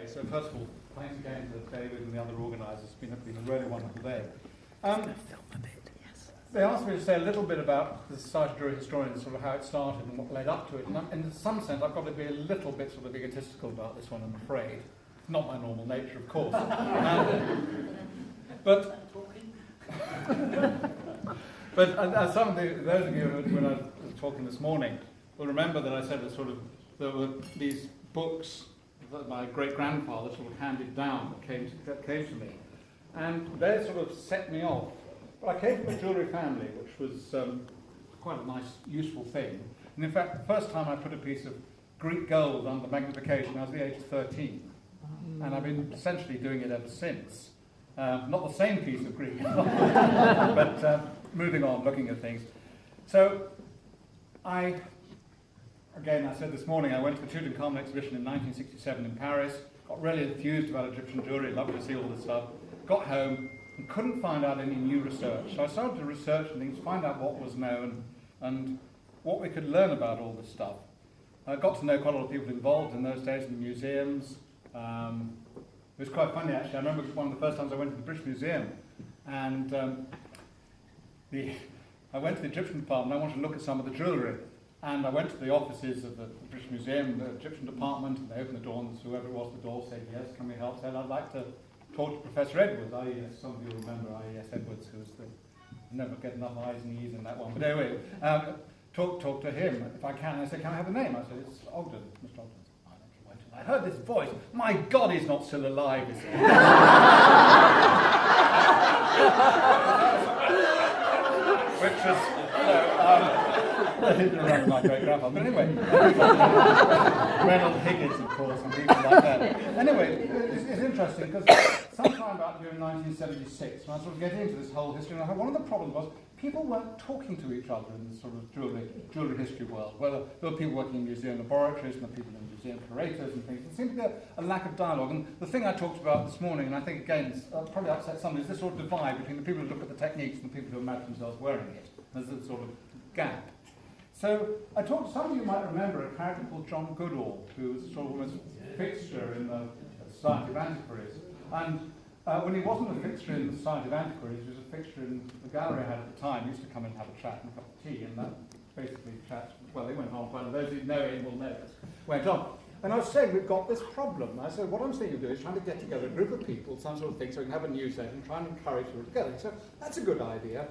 Okay, so first of all, thanks again to David and the other organisers. It's been a really wonderful day. They asked me to say a little bit about the Society of Jewellery Historians, sort of how it started and what led up to it. And in some sense, I've got to be a little bit sort of egotistical about this one, I'm afraid. It's not my normal nature, of course. But some of those of you when I was talking this morning will remember that I said that sort of there were these books that my great-grandfather sort of handed down that came to me. And they sort of set me off. Well, I came from a jewellery family, which was quite a nice, useful thing. And in fact, the first time I put a piece of Greek gold under magnification, I was the age of 13. And I've been essentially doing it ever since. Not the same piece of Greek, but moving on, looking at things. So, I said this morning, I went to the Tutankhamun exhibition in 1967 in Paris, got really enthused about Egyptian jewellery, loved to see all this stuff, got home, and couldn't find out any new research. So I started to research and things, find out what was known and what we could learn about all this stuff. I got to know quite a lot of people involved in those days in the museums. It was quite funny actually. I remember one of the first times I went to the British Museum and I went to the Egyptian department. I wanted to look at some of the jewellery. And I went to the offices of the British Museum, the Egyptian department, and they opened the door and whoever it was at the door said, yes, can we help? Said, I'd like to talk to Professor Edwards. Some of you remember I.E.S. Edwards, who was never get enough I's and E's in that one. But anyway, talk to him if I can. I said, can I have a name? I said, it's Ogden, Mr. Ogden. I heard this voice. My God, he's not still alive, is he? Which was, I didn't remember my great-grandfather, but anyway, Reynolds Higgins, of course, and people like that. Anyway, it's interesting because sometime about here in 1976, when I sort of get into this whole history, and one of the problems was people weren't talking to each other in this sort of jewellery history world. Whether there were people working in museum laboratories and there were people in museum curators and things. There seemed to be a lack of dialogue. And the thing I talked about this morning, and I think again it's probably upset some, is this sort of divide between the people who look at the techniques and the people who imagine themselves wearing it. There's a sort of gap. So I talked to some of you might remember a character called John Goodall, who was sort of almost a fixture in the Society of Antiquaries. And when he wasn't a fixture in the Society of Antiquaries, he was a fixture in the gallery I had at the time. He used to come and have a chat and a cup of tea, and that basically chat, well, they went on quite a while. Those who know him will know this. Went on. And I was saying, we've got this problem. I said, what I'm thinking of doing is trying to get together a group of people, some sort of thing, so we can have a newsletter and try and encourage people together. So that's a good idea.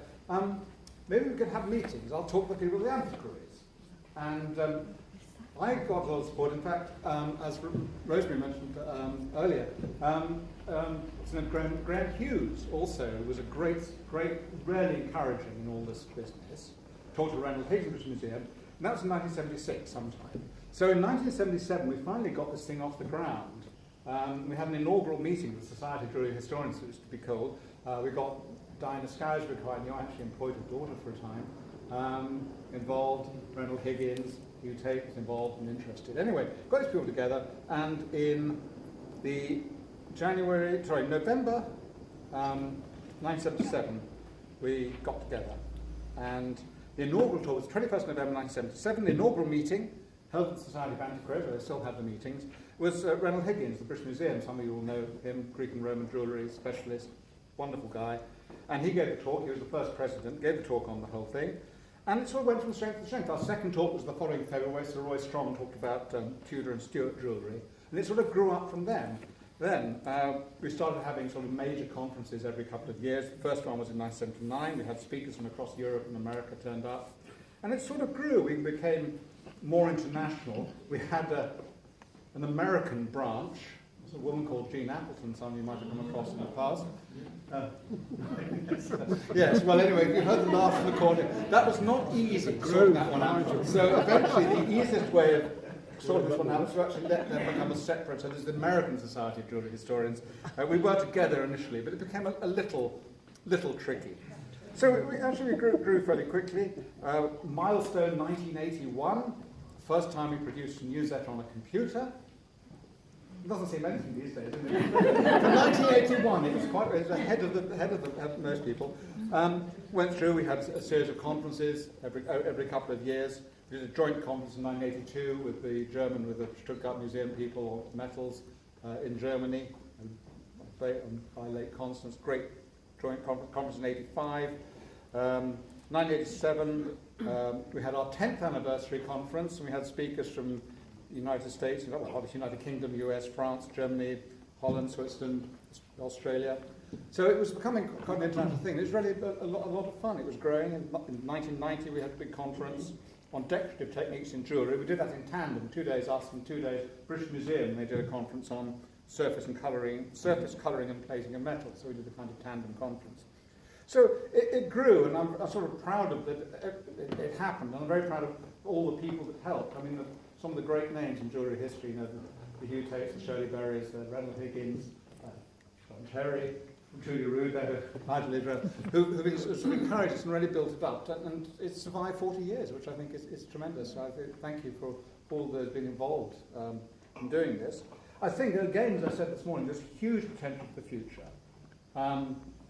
Maybe we could have meetings. I'll talk to people of the antiquaries. And I got a lot of support. In fact, as Rosemary mentioned earlier, Graham Hughes also was a great, really encouraging in all this business. Talked to Reynolds Higgins Museum, and that was in 1976 sometime. So in 1977, we finally got this thing off the ground. We had an inaugural meeting with the Society of Jewellery Historians, it was to be called. We got Diana Scousby, who I knew actually employed her daughter for a time, involved, Reynolds Higgins, Hugh Tate was involved and interested. Anyway, got these people together, and in the November 1977, we got together. And the inaugural tour was 21st November 1977. The inaugural meeting, held at the Society of Antiquaries, where they still had the meetings, was Reynolds Higgins, the British Museum. Some of you will know him, Greek and Roman jewellery specialist, wonderful guy. And he gave a talk. He was the first president, gave a talk on the whole thing. And it sort of went from strength to strength. Our second talk was the following February, where Sir Roy Strong talked about Tudor and Stuart jewellery. And it sort of grew up from then. Then we started having sort of major conferences every couple of years. The first one was in 1979. We had speakers from across Europe and America turned up. And it sort of grew. We became more international. We had an American branch. There's a woman called Jean Appleton, some of you might have come across in the past. Yes, well anyway, if you heard the laugh in the corner, that was not easy sorting that one out. So eventually the easiest way of sorting this one out was to actually let them become a separate, so there's the American Society of Jewellery Historians. We were together initially, but it became a little tricky. So we actually grew fairly quickly. Milestone 1981, first time we produced a newsletter on a computer. It doesn't seem anything these days, does it? For 1981, it was ahead of most people. Went through, we had a series of conferences every couple of years. We did a joint conference in 1982 with the Stuttgart Museum people on metals. in Germany, by Lake Constance, great joint conference in 85. 1987, we had our 10th anniversary conference, and we had speakers from the United States, well, obviously United Kingdom, US, France, Germany, Holland, Switzerland, Australia. So it was becoming quite an international thing. It was really a lot of fun. It was growing. In 1990, we had a big conference on decorative techniques in jewellery. We did that in tandem, 2 days us and 2 days British Museum. They did a conference on surface colouring and plating of metal. So we did a kind of tandem conference. So it grew, and I'm sort of proud of that it happened. And I'm very proud of all the people that helped. I mean, some of the great names in jewellery history, you know, the Hugh Tates, the Shirley Berrys, Reynold Higgins, John Terry, Julia Rood, Nigel Israel, who've encouraged us and really built it up. And it's survived 40 years, which I think is tremendous. So I thank you for all that has been involved in doing this. I think, again, as I said this morning, there's huge potential for the future.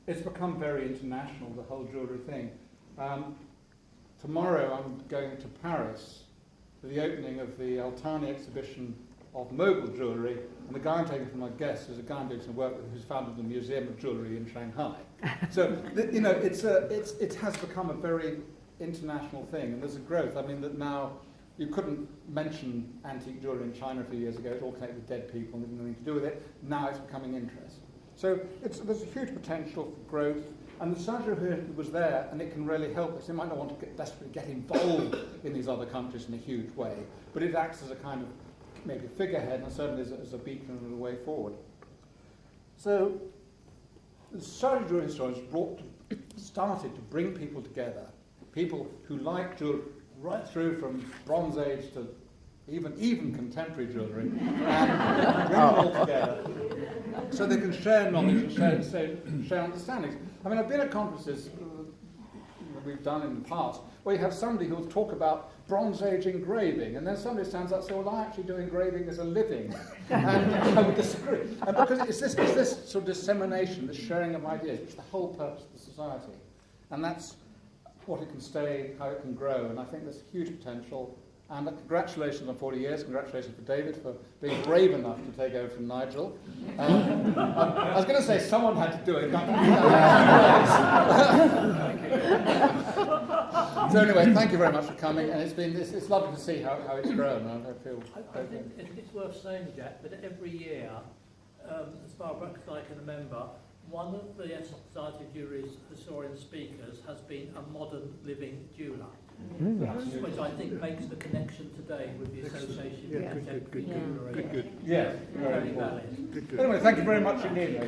It's become very international, the whole jewellery thing. Tomorrow I'm going to Paris for the opening of the Altani exhibition of mobile jewellery, and the guy I'm taking for my guest is a guy I'm doing some work with who's founded the Museum of Jewellery in Shanghai. So, you know, it has become a very international thing, and there's a growth. I mean, that now you couldn't mention antique jewellery in China a few years ago. It's all connected with dead people and didn't have anything to do with it. Now it's becoming interesting. So there's a huge potential for growth, and the Sajo was there, and it can really help us. It might not want to desperately get involved in these other countries in a huge way, but it acts as a kind of maybe a figurehead, and certainly as a beacon and a way forward. So the Sajo jewellery historians started to bring people together, people who like jewellery right through from Bronze Age to even contemporary jewellery, and bring them all together so they can share knowledge and share understandings. I mean, I've been at conferences that we've done in the past where you have somebody who'll talk about Bronze Age engraving, and then somebody stands up and says, well, I actually do engraving as a living. And I would disagree. And because it's this sort of dissemination, this sharing of ideas, which is the whole purpose of the society. And that's what it can stay, how it can grow, and I think there's huge potential. And congratulations on 40 years. Congratulations for David for being brave enough to take over from Nigel. I was going to say someone had to do it. So anyway, thank you very much for coming. And it's lovely to see how it's grown. I think it's worth saying, Jack, that every year, as far back as I can remember, one of the Society of Jewellery's historian speakers has been a modern living jeweller. Which I think makes the connection today with the association with contemporary jewellery. Good. Yeah, Very valid. Anyway, thank you very much indeed.